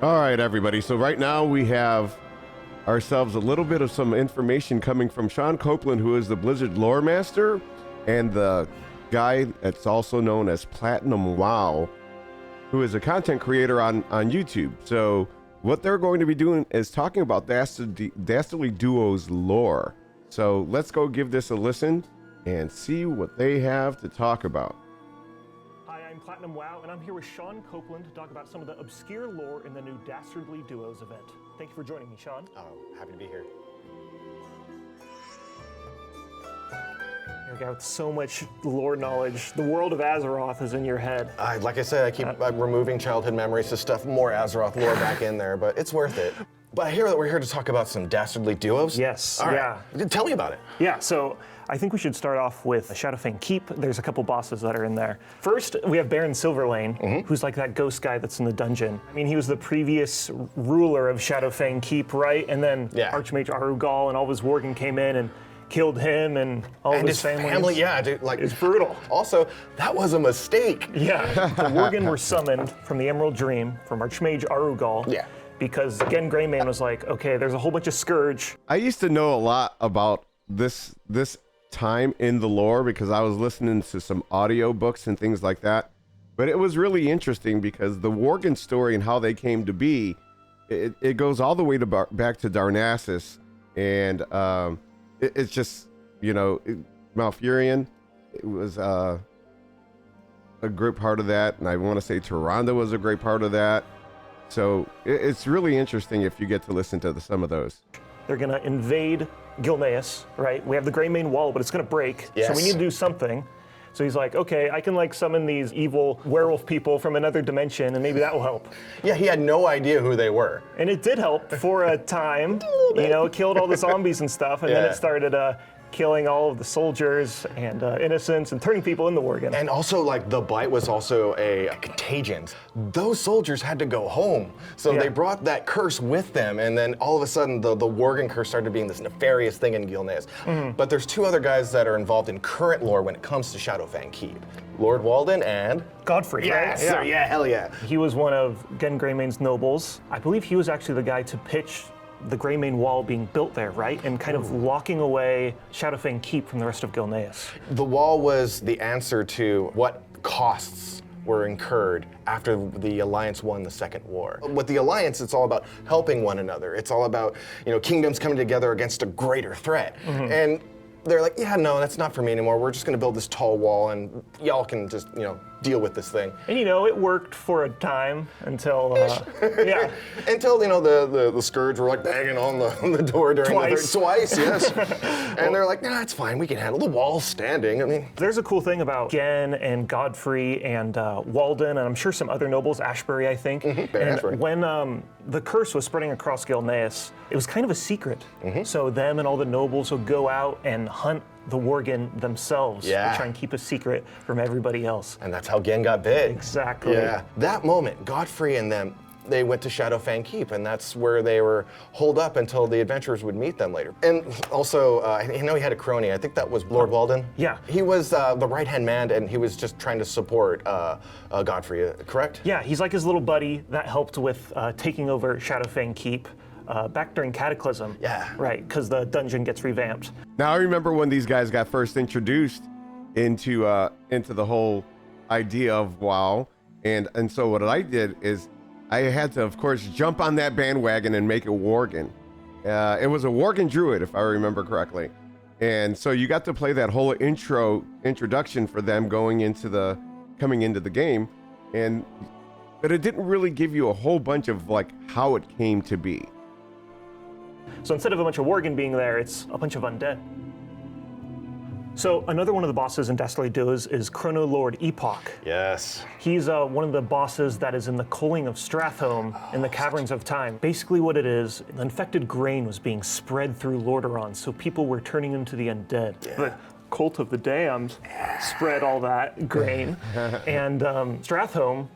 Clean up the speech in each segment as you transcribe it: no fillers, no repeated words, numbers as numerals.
All right, everybody. So right now we have ourselves a little bit of some information coming from Sean Copeland, who is the Blizzard Loremaster, and the guy that's also known as Platinum WoW, who is a content creator on YouTube. So what they're going to be doing is talking about Dastardly Duos lore. So let's go give this a listen and see what they have to talk about. Hi, I'm Platinum WoW, and I'm here with Sean Copeland to talk about some of the obscure lore in the new Dastardly Duos event. Thank you for joining me, Sean. Oh, happy to be here. You're a guy with so much lore knowledge. The world of Azeroth is in your head. Like I said, I keep removing childhood memories to stuff more Azeroth lore back in there, but it's worth it. But I hear that we're here to talk about some Dastardly Duos. Yes, All right. yeah. Tell me about it. Yeah, so I think we should start off with Shadowfang Keep. There's a couple bosses that are in there. First, we have Baron Silverlane, who's like that ghost guy that's in the dungeon. I mean, he was the previous ruler of Shadowfang Keep, right? And then Archmage Arugal and all of his Worgen came in and killed him and all of his family. Yeah, dude, like it's brutal. Also, that was a mistake. Yeah, the Worgen were summoned from the Emerald Dream from Archmage Arugal. Yeah. Because again, Greymane was like, okay, there's a whole bunch of Scourge. I used to know a lot about this time in the lore because I was listening to some audio books and things like that. But it was really interesting because the Worgen story and how they came to be, it goes all the way to back to Darnassus, and it's just, you know, Malfurion, it was a great part of that, and I want to say Tyrande was a great part of that. So it's really interesting if you get to listen to some of those. They're gonna invade Gilneas, right? We have the Greymane wall, but it's gonna break, so we need to do something. So he's like, okay, I can like summon these evil werewolf people from another dimension, and maybe that will help. Yeah, he had no idea who they were. And it did help for a time. You know, it killed all the zombies and stuff, and then it started killing all of the soldiers and innocents and turning people into Worgen. And also, like, the Blight was also a contagion. Those soldiers had to go home, so they brought that curse with them, and then all of a sudden the Worgen curse started being this nefarious thing in Gilneas. But there's two other guys that are involved in current lore when it comes to Shadowfang Keep. Lord Walden and Godfrey, right? Yeah, hell yeah. He was one of Gen Greymane's nobles. I believe he was actually the guy to pitch the Greymane wall being built there, right? And kind of locking away Shadowfang Keep from the rest of Gilneas. The wall was the answer to what costs were incurred after the Alliance won the Second War. With the Alliance, it's all about helping one another. It's all about, you know, kingdoms coming together against a greater threat. And they're like, yeah, no, that's not for me anymore. We're just gonna build this tall wall and y'all can just, you know, deal with this thing. And you know, it worked for a time until, Until, you know, the Scourge were like banging on the door during twice, yes. And they're like, nah, it's fine, we can handle the wall standing. I mean. There's a cool thing about Gen and Godfrey and Walden, and I'm sure some other nobles, Ashbury, I think. And when the curse was spreading across Gilneas, it was kind of a secret. So them and all the nobles would go out and hunt the Worgen themselves to try and keep a secret from everybody else. And that's how Gen got big. Exactly. Yeah. That moment, Godfrey and them, they went to Shadowfang Keep, and that's where they were holed up until the adventurers would meet them later. And also, I know he had a crony. I think that was Lord Walden. Yeah. He was the right-hand man, and he was just trying to support Godfrey, correct? Yeah, he's like his little buddy that helped with taking over Shadowfang Keep back during Cataclysm. Yeah. Right, because the dungeon gets revamped. Now I remember when these guys got first introduced into the whole idea of WoW, and so what I did is I had to, of course, jump on that bandwagon and make a Worgen. It was a Worgen Druid, if I remember correctly, and so you got to play that whole introduction for them coming into the game, but it didn't really give you a whole bunch of like how it came to be. So instead of a bunch of Worgen being there, it's a bunch of undead. So another one of the bosses in Dastardly Duos is Chrono Lord Epoch. Yes. He's one of the bosses that is in the Culling of Strathhome in the Caverns of Time. Basically what it is, the infected grain was being spread through Lordaeron, so people were turning into the undead. The Cult of the Damned spread all that grain. And Strathhome,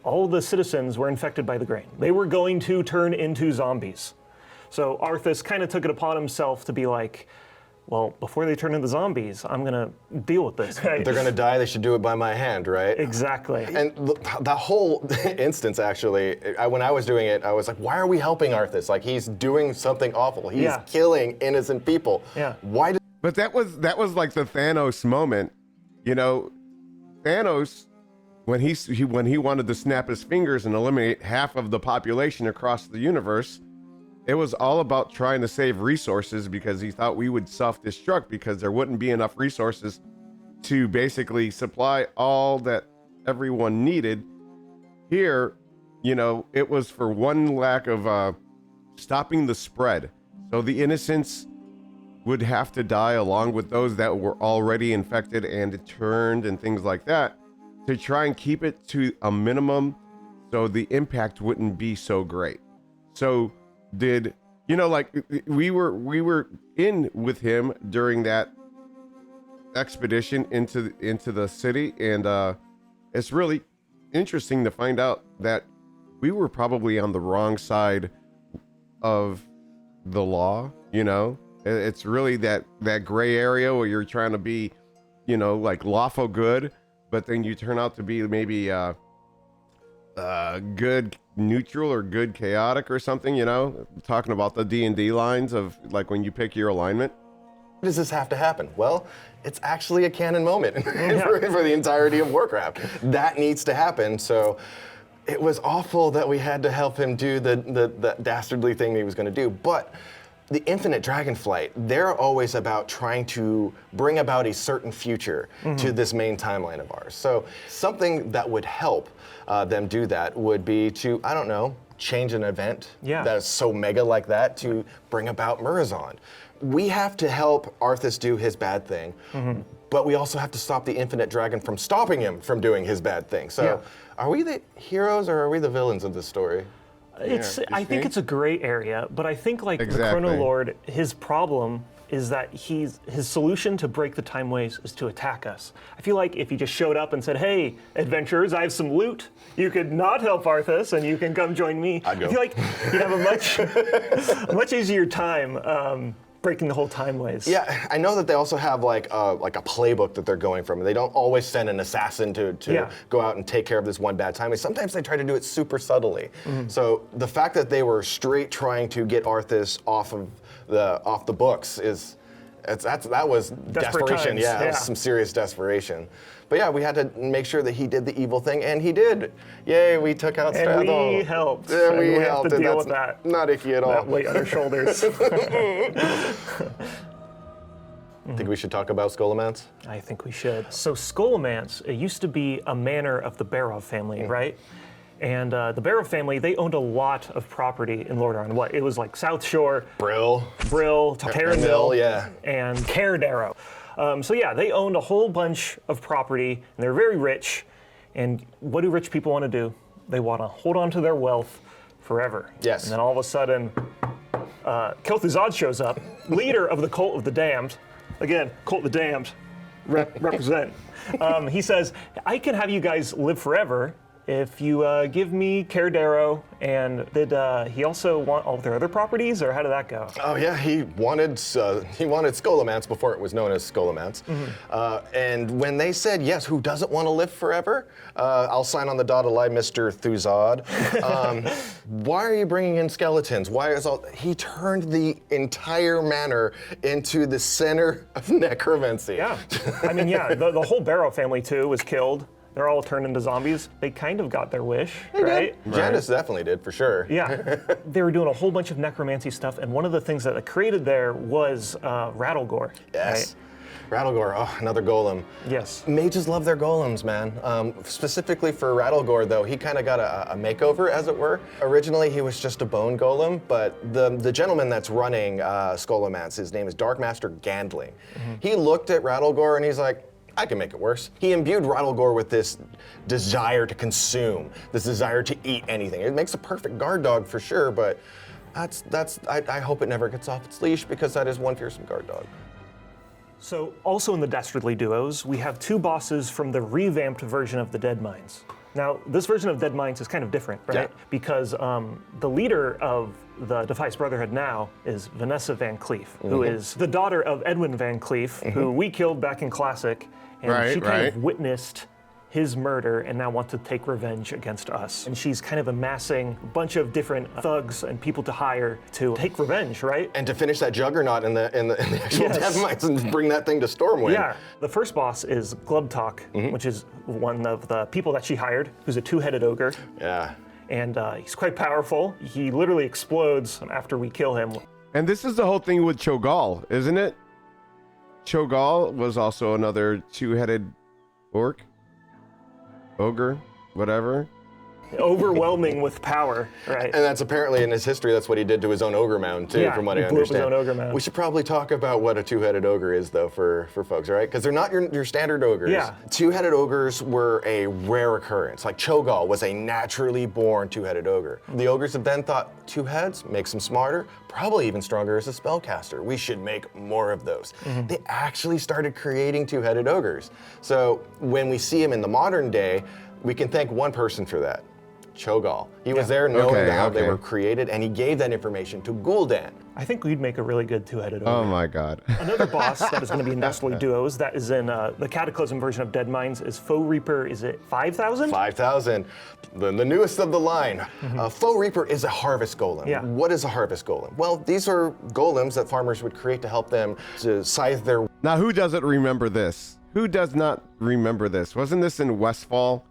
all the citizens were infected by the grain. They were going to turn into zombies. So Arthas kind of took it upon himself to be like, well, before they turn into zombies, I'm gonna deal with this. Right? They're gonna die, they should do it by my hand, right? Exactly. And that whole instance, actually, when I was doing it, I was like, why are we helping Arthas? Like, he's doing something awful. He's killing innocent people. Yeah. Why did But that was like the Thanos moment. You know, Thanos, when he wanted to snap his fingers and eliminate half of the population across the universe, it was all about trying to save resources because he thought we would self-destruct because there wouldn't be enough resources to basically supply all that everyone needed. Here, you know, it was for one lack of stopping the spread. So the innocents would have to die along with those that were already infected and turned and things like that to try and keep it to a minimum so the impact wouldn't be so great. So did, you know, like we were in with him during that expedition into the city, and it's really interesting to find out that we were probably on the wrong side of the law. You know, it's really that gray area where you're trying to be, you know, like lawful good, but then you turn out to be maybe good neutral or good chaotic or something. You know, talking about the D&D lines of like when you pick your alignment. does this have to happen? Well, it's actually a canon moment for the entirety of Warcraft. That needs to happen. So it was awful that we had to help him do the dastardly thing he was going to do. But the Infinite Dragonflight, they're always about trying to bring about a certain future to this main timeline of ours. So something that would help them do that would be to, I don't know, change an event that is so mega like that to bring about Murazond. We have to help Arthas do his bad thing, but we also have to stop the Infinite Dragon from stopping him from doing his bad thing. So are we the heroes or are we the villains of this story? I think it's a gray area, but I think like the Chrono Lord, his problem is that his solution to break the time ways is to attack us. I feel like if he just showed up and said, "Hey, adventurers, I have some loot. You could not help Arthas, and you can come join me." I feel like you'd have a much easier time breaking the whole time ways. Yeah, I know that they also have like a playbook that they're going from. They don't always send an assassin to go out and take care of this one bad time. Sometimes they try to do it super subtly. So the fact that they were straight trying to get Arthas off the books that was desperation. Times. That was some serious desperation. But yeah, we had to make sure that he did the evil thing, and he did. Yay, we took out Strathel. And we helped. And we helped. Have to deal with that. Not icky at all. That weight on our shoulders. Think we should talk about Scholomance? I think we should. So Scholomance, it used to be a manor of the Barov family, right? And the Barov family, they owned a lot of property in Lordaeron. It was like South Shore, Brill, Taranville, and Cairdarrow. So yeah, they owned a whole bunch of property, and they're very rich. And what do rich people want to do? They want to hold on to their wealth forever. Yes. And then all of a sudden, Kel'Thuzad shows up, leader of the Cult of the Damned. Again, Cult of the Damned, represent. He says, "I can have you guys live forever if you give me Cairdarrow." And did he also want all their other properties, or how did that go? Oh yeah, he wanted Scholomance before it was known as Scholomance. And when they said yes, who doesn't want to live forever? I'll sign on the dotted line, Mr. Thuzad. Why are you bringing in skeletons? He turned the entire manor into the center of necromancy. Yeah, I mean, the whole Barrow family too was killed. They're all turned into zombies. They kind of got their wish, right? Janice definitely did, for sure. Yeah. They were doing a whole bunch of necromancy stuff, and one of the things that they created there was Rattlegore. Yes. Right? Rattlegore, another golem. Yes. Mages love their golems, man. Specifically for Rattlegore, though, he kind of got a makeover, as it were. Originally, he was just a bone golem, but the gentleman that's running Scholomance, his name is Darkmaster Gandling. He looked at Rattlegore and he's like, I can make it worse. He imbued Rattlegore with this desire to consume, this desire to eat anything. It makes a perfect guard dog for sure, but I hope it never gets off its leash because that is one fearsome guard dog. So also in the Dastardly Duos, we have two bosses from the revamped version of the Dead Mines. Now, this version of Dead Minds is kind of different, right? Yeah. Because the leader of the Defiance Brotherhood now is Vanessa Van Cleef, who is the daughter of Edwin Van Cleef, who we killed back in Classic, and she kind of witnessed his murder and now wants to take revenge against us. And she's kind of amassing a bunch of different thugs and people to hire to take revenge, right? And to finish that juggernaut in the actual Dead Minds and bring that thing to Stormwind. Yeah. The first boss is Glubtalk, which is one of the people that she hired, who's a two-headed ogre. Yeah. And he's quite powerful. He literally explodes after we kill him. And this is the whole thing with Cho'Gall, isn't it? Cho'Gall was also another two-headed orc. Ogre, whatever. Overwhelming with power, right? And that's apparently in his history, that's what he did to his own ogre mound too, Yeah, from what he I blew up his understand. own ogre mound. We should probably talk about what a two-headed ogre is though for folks, all right? Because they're not your standard ogres. Yeah. Two-headed ogres were a rare occurrence. Like Cho'Gall was a naturally born two-headed ogre. The ogres have then thought, two heads makes them smarter, probably even stronger as a spellcaster. We should make more of those. They actually started creating two-headed ogres. So when we see him in the modern day, we can thank one person for that. Cho'Gall. He was there knowing how they were created, and he gave that information to Gul'dan. I think we'd make a really good two-headed ogre. Oh my God. Another boss that is going to be in Dastardly Duos, that is in the Cataclysm version of Dead Minds, is Foe Reaper. Is it 5,000? 5,000, the newest of the line. Foe Reaper is a harvest golem. Yeah. What is a harvest golem? Well, these are golems that farmers would create to help them to scythe their... Now, who doesn't remember this? Who does not remember this? Wasn't this in Westfall?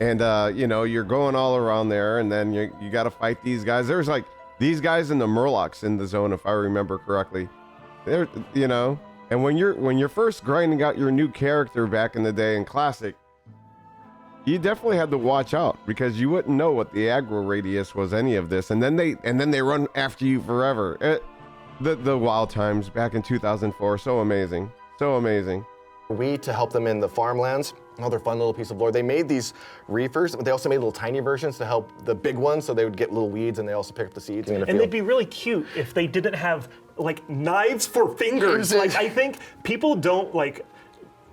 And you know, you're going all around there, and then you got to fight these guys. There's like these guys and the Murlocs in the zone, if I remember correctly. They're, you know, and when you're first grinding out your new character back in the day in Classic, you definitely had to watch out because you wouldn't know what the aggro radius was, any of this, and then they run after you forever. The wild times back in 2004, so amazing, so amazing. To help them in the farmlands. Another fun little piece of lore. They made these reefers, but they also made little tiny versions to help the big ones, so they would get little weeds, and they also pick up the seeds in the And field. they'd be really cute if they didn't have like knives for fingers. Like I think people don't like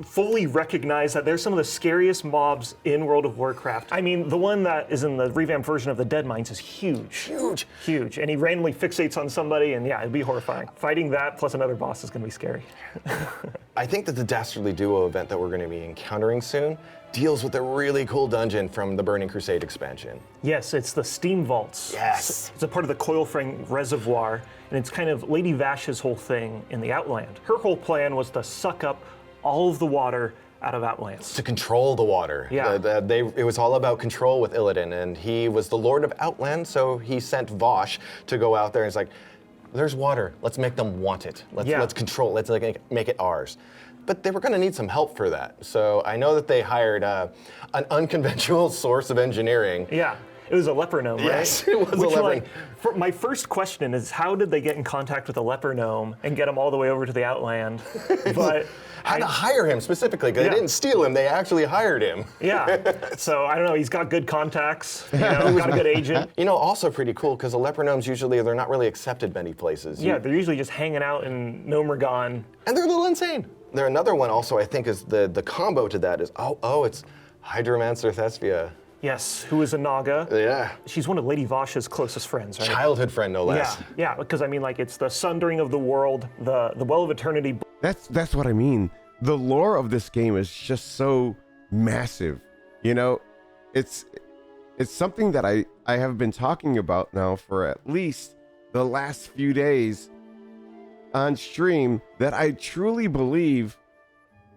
fully recognize that they're some of the scariest mobs in World of Warcraft. I mean, the one that is in the revamped version of the Dead Minds is huge. Huge. And he randomly fixates on somebody, and yeah, it'd be horrifying. Fighting that plus another boss is going to be scary. I think that the Dastardly Duo event that we're going to be encountering soon deals with a really cool dungeon from the Burning Crusade expansion. Yes, it's the Steam Vaults. Yes. It's a part of the Coilframe Reservoir, and it's kind of Lady Vash's whole thing in the Outland. Her whole plan was to suck up all of the water out of Outlands. To control the water. Yeah. It was all about control with Illidan, and he was the Lord of Outland, so he sent Vosh to go out there and he's like, there's water, let's make them want it. Let's control, let's make it ours. But they were going to need some help for that. So I know that they hired an unconventional source of engineering. Yeah. It was a leper gnome, right? Yes, it was a leper gnome. My first question is, how did they get in contact with a leper gnome and get him all the way over to the Outland? But had to hire him specifically, because they didn't steal him, they actually hired him. Yeah, so I don't know, he's got good contacts, you know, got a good agent. You know, also pretty cool, because the leper gnomes usually, they're not really accepted many places. Yeah, they're usually just hanging out in Gnomergon. And they're a little insane. There another one also I think is the combo to that is, it's Hydromancer Thespia. Yes, who is a Naga. Yeah. She's one of Lady Vash's closest friends, right? Childhood friend, no less. Yeah, because I mean, like, it's the sundering of the world, the Well of Eternity. That's what I mean. The lore of this game is just so massive. You know, it's something that I have been talking about now for at least the last few days on stream, that I truly believe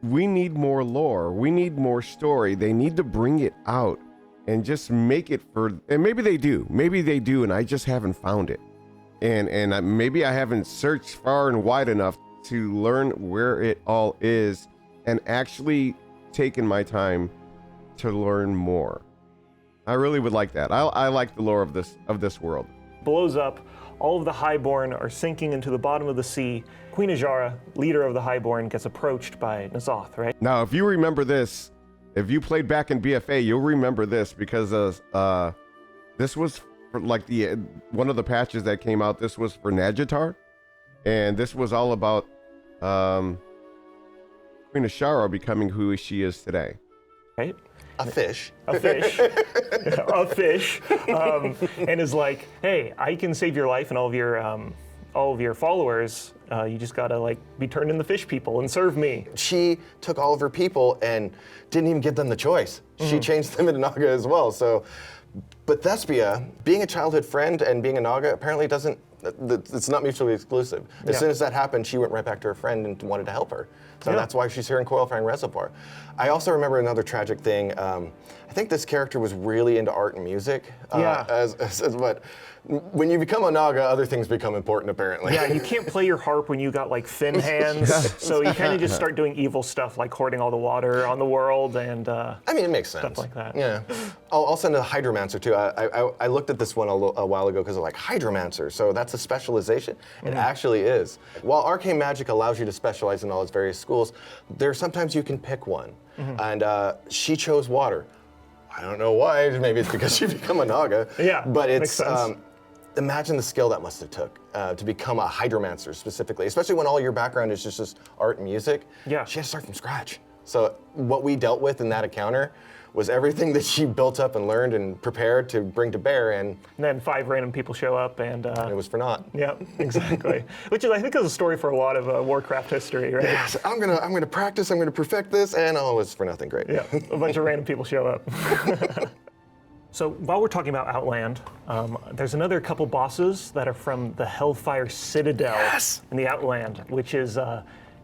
we need more lore. We need more story. They need to bring it out and just make it and maybe they do, and I just haven't found it. And maybe I haven't searched far and wide enough to learn where it all is and actually taken my time to learn more. I really would like that. I like the lore of this world. Blows up, all of the Highborn are sinking into the bottom of the sea. Queen Ajara, leader of the Highborn, gets approached by N'Zoth, right? Now, if you remember this, if you played back in BFA, you'll remember this, because this was for like one of the patches that came out. This was for Nadjatar, and this was all about Queen Ashara becoming who she is today. Right. A fish. a fish, and is like, hey, I can save your life and all of your followers. You just gotta like be turned into fish people and serve me. She took all of her people and didn't even give them the choice. She changed them into Naga as well. So, but Thespia, being a childhood friend and being a Naga apparently doesn't, it's not mutually exclusive. As soon as that happened, she went right back to her friend and wanted to help her. So that's why she's here in Coilfang Reservoir. I also remember another tragic thing. I think this character was really into art and music. But when you become a Naga, other things become important apparently. Yeah, you can't play your harp when you got like fin hands, so you kind of just start doing evil stuff like hoarding all the water on the world and I mean, it makes sense. stuff like that. Yeah. I'll send a Hydromancer too. I looked at this one a while ago because I'm like, Hydromancer, so that's a specialization? It actually is. While arcane magic allows you to specialize in all its various schools, there's sometimes you can pick one. And she chose water. I don't know why, maybe it's because she become a Naga. Yeah, but makes it's, sense. imagine the skill that must have took to become a Hydromancer specifically, especially when all your background is just art and music. Yeah. She had to start from scratch. So what we dealt with in that encounter was everything that she built up and learned and prepared to bring to bear, and then 5 random people show up and it was for naught. yeah, exactly. Which is, I think, is a story for a lot of Warcraft history, right? Yeah, so I'm gonna practice, I'm gonna perfect this, and oh, it was for nothing. Great. Yeah, a bunch of random people show up. So while we're talking about Outland, there's another couple bosses that are from the Hellfire Citadel in the Outland, which is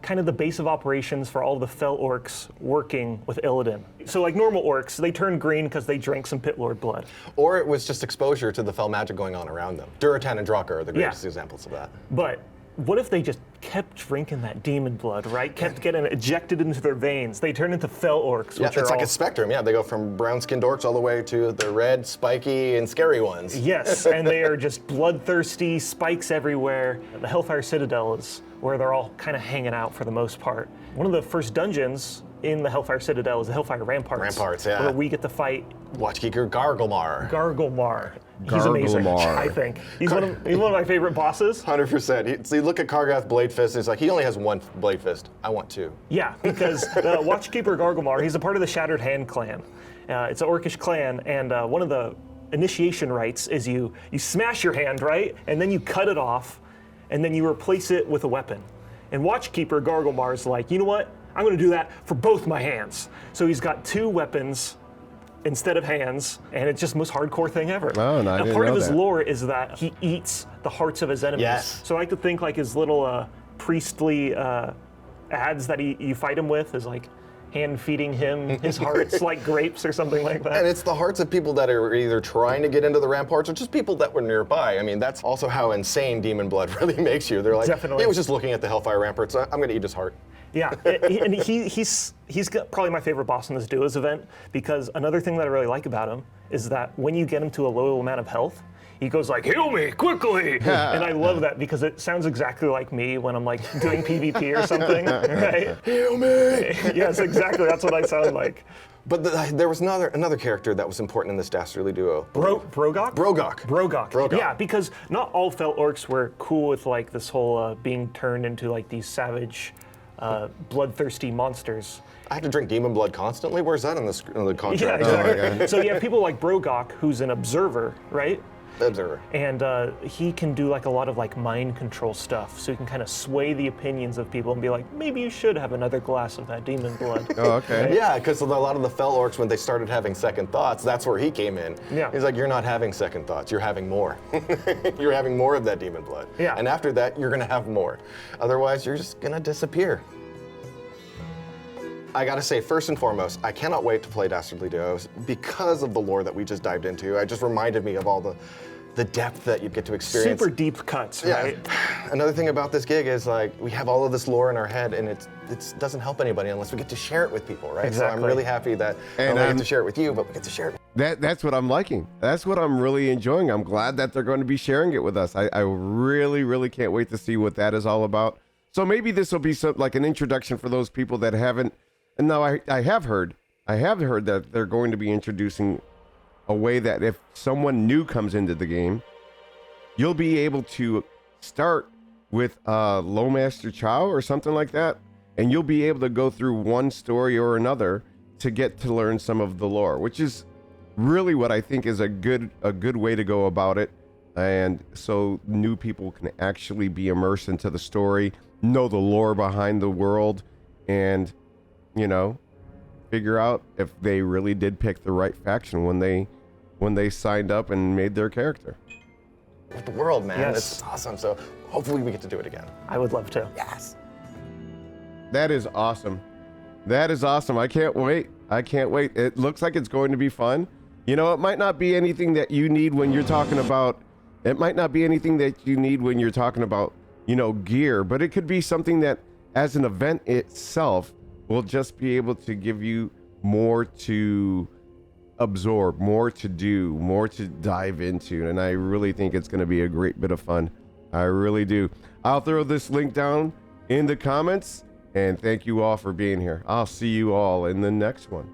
kind of the base of operations for all the Fel Orcs working with Illidan. So like normal orcs, they turn green because they drank some Pit Lord blood. Or it was just exposure to the fel magic going on around them. Duratan and Draka are the greatest examples of that. But what if they just kept drinking that demon blood, right? Kept getting ejected into their veins. They turn into Fel Orcs, Yeah, which it's are like a spectrum. Yeah, they go from brown-skinned orcs all the way to the red, spiky, and scary ones. Yes, and they are just bloodthirsty, spikes everywhere. The Hellfire Citadel is where they're all kind of hanging out for the most part. One of the first dungeons in the Hellfire Citadel is the Hellfire Ramparts. Ramparts, yeah. Where we get to fight Watchkeeper Garglemar. Garglemar. He's amazing, Garglemar. I think. He's one of my favorite bosses. 100%. So you look at Kargath Blade Fist, and it's like, he only has one Blade Fist. I want two. Yeah, because the Watchkeeper Garglemar, he's a part of the Shattered Hand clan. It's an orcish clan, and one of the initiation rites is you smash your hand, right? And then you cut it off, and then you replace it with a weapon. And Watchkeeper Garglemar is like, you know what? I'm gonna do that for both my hands. So he's got 2 weapons instead of hands, and it's just the most hardcore thing ever. Oh, no, I Now, didn't part know of his that. lore is that he eats the hearts of his enemies. Yes. So I like to think like his little priestly ads that you fight him with is like hand feeding him his hearts like grapes or something like that. And it's the hearts of people that are either trying to get into the ramparts or just people that were nearby. I mean, that's also how insane demon blood really makes you. They're like, Definitely. he was just looking at the Hellfire Ramparts. I'm going to eat his heart. Yeah, and he's got probably my favorite boss in this Duos event, because another thing that I really like about him is that when you get him to a low amount of health, he goes like, heal me quickly. And I love that because it sounds exactly like me when I'm like doing PvP or something, right? Heal me! Yes, exactly, that's what I sound like. But there was another character that was important in this Dastardly Duo. Brogok? Brogok. Yeah, because not all Fel Orcs were cool with like this whole being turned into like these savage, bloodthirsty monsters. I have to drink demon blood constantly? Where's that in the contract? Yeah, exactly. So you have people like Brogok, who's an observer, right? Observer. And he can do like a lot of like mind control stuff, so he can kind of sway the opinions of people and be like, maybe you should have another glass of that demon blood. Oh, okay. Yeah, because a lot of the Fel Orcs, when they started having second thoughts, that's where he came in. Yeah. He's like, you're not having second thoughts, you're having more. You're having more of that demon blood. Yeah. And after that, you're gonna have more. Otherwise, you're just gonna disappear. I gotta say, first and foremost, I cannot wait to play Dastardly Duos because of the lore that we just dived into. It just reminded me of all the depth that you get to experience. Super deep cuts, right? Another thing about this gig is like we have all of this lore in our head, and it doesn't help anybody unless we get to share it with people, right? Exactly. So I'm really happy that not only get to share it with you, but we get to share it. That's what I'm liking. That's what I'm really enjoying. I'm glad that they're going to be sharing it with us. I really, really can't wait to see what that is all about. So maybe this will be like an introduction for those people that haven't. And now I have heard that they're going to be introducing a way that if someone new comes into the game, you'll be able to start with Loremaster Chow or something like that, and you'll be able to go through one story or another to get to learn some of the lore, which is really what I think is a good way to go about it. And so new people can actually be immersed into the story, know the lore behind the world, and, you know, figure out if they really did pick the right faction when they signed up and made their character. With the world, man. Yes. It's awesome. So hopefully we get to do it again. I would love to. Yes. That is awesome. That is awesome. I can't wait. I can't wait. It looks like it's going to be fun. You know, it might not be anything that you need when you're talking about, you know, gear, but it could be something that as an event itself will just be able to give you more to absorb, more to do, more to dive into. And I really think it's going to be a great bit of fun. I really do. I'll throw this link down in the comments, and thank you all for being here. I'll see you all in the next one.